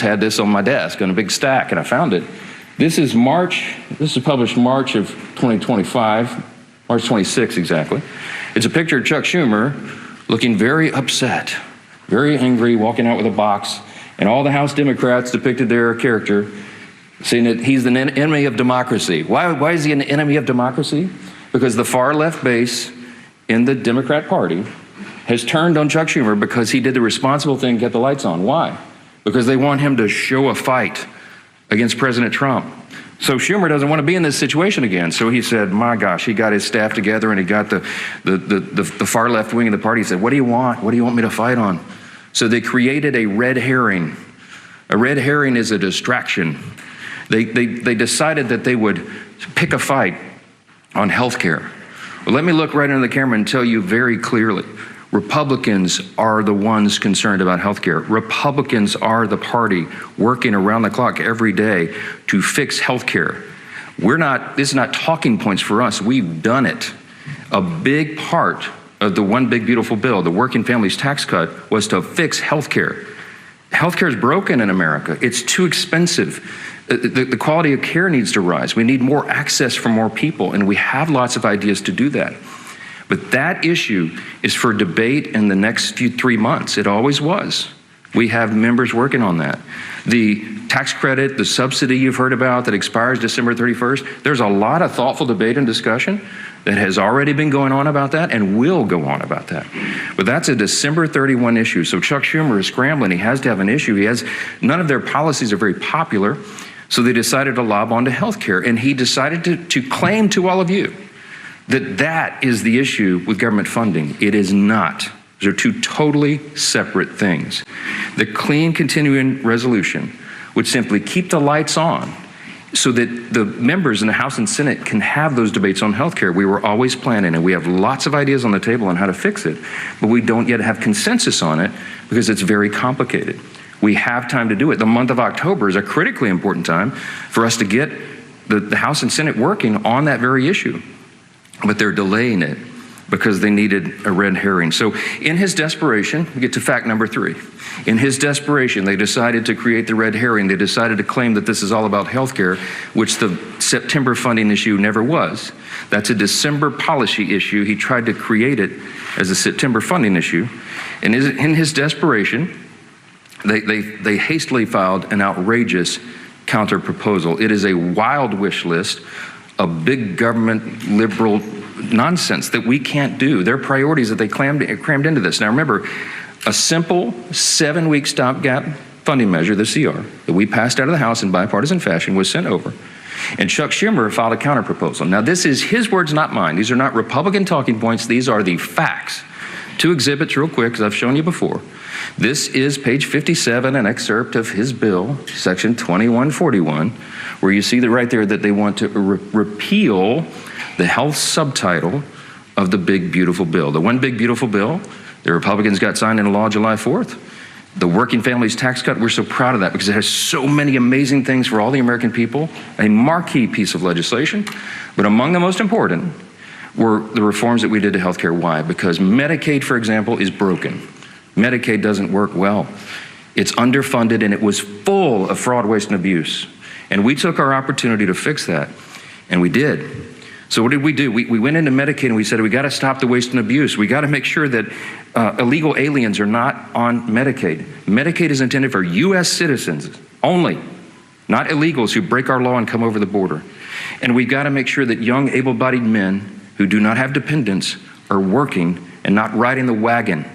had this on my desk on a big stack, and I found it. This is published March of 2025, March 26 exactly. It's a picture of Chuck Schumer looking very upset, very angry, walking out with a box, and all the House Democrats depicted their character, saying that he's an enemy of democracy. Why is he an enemy of democracy? Because the far left base in the Democrat Party has turned on Chuck Schumer because he did the responsible thing, get the lights on. Why? Because they want him to show a fight against President Trump. So Schumer doesn't want to be in this situation again. So he said, my gosh, he got his staff together and he got the far left wing of the party. He said, what do you want? What do you want me to fight on? So they created a red herring. A red herring is a distraction. They decided that they would pick a fight on health care. Well, let me look right into the camera and tell you very clearly, Republicans are the ones concerned about health care. Republicans are the party working around the clock every day to fix health care. This is not talking points for us. We've done it. A big part of the One Big Beautiful Bill, the Working Families Tax Cut, was to fix health care. Health care is broken in America. It's too expensive. The quality of care needs to rise. We need more access for more people, and we have lots of ideas to do that. But that issue is for debate in the next 3 months. It always was. We have members working on that. The tax credit, the subsidy you've heard about that expires December 31st, there's a lot of thoughtful debate and discussion that has already been going on about that and will go on about that. But that's a December 31 issue. So Chuck Schumer is scrambling. He has to have an issue. None of their policies are very popular. So they decided to lob onto health care. And he decided to claim to all of you that is the issue with government funding. It is not. Those are two totally separate things. The clean continuing resolution would simply keep the lights on so that the members in the House and Senate can have those debates on health care. We were always planning, and we have lots of ideas on the table on how to fix it, but we don't yet have consensus on it because it's very complicated. We have time to do it. The month of October is a critically important time for us to get the House and Senate working on that very issue. But they're delaying it because they needed a red herring. So in his desperation, we get to fact number 3. In his desperation, they decided to create the red herring. They decided to claim that this is all about health care, which the September funding issue never was. That's a December policy issue. He tried to create it as a September funding issue. And in his desperation, they hastily filed an outrageous counter proposal. It is a wild wish list of big government liberal nonsense that we can't do. Their priorities that they crammed into this. Now remember, a simple 7-week stopgap funding measure, the CR, that we passed out of the House in bipartisan fashion was sent over. And Chuck Schumer filed a counter proposal. Now this is his words, not mine. These are not Republican talking points. These are the facts. 2 exhibits real quick, because I've shown you before. This is page 57, an excerpt of his bill, section 2141, where you see that right there that they want to repeal the health subtitle of the Big Beautiful Bill. The One Big Beautiful Bill, the Republicans got signed into law July 4th. The Working Families Tax Cut, we're so proud of that because it has so many amazing things for all the American people, a marquee piece of legislation. But among the most important were the reforms that we did to health care. Why? Because Medicaid, for example, is broken. Medicaid doesn't work well. It's underfunded and it was full of fraud, waste, and abuse. And we took our opportunity to fix that, and we did. So what did we do? We went into Medicaid and we said, we got to stop the waste and abuse. We got to make sure that illegal aliens are not on Medicaid. Medicaid is intended for U.S. citizens only, not illegals who break our law and come over the border. And we've got to make sure that young, able-bodied men who do not have dependents are working and not riding the wagon